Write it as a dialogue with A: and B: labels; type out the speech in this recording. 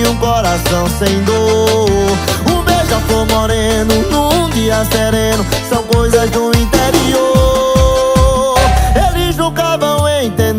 A: e um coração sem dor. Um beija-flor moreno num dia sereno são coisas do interior. Eles nunca vão entender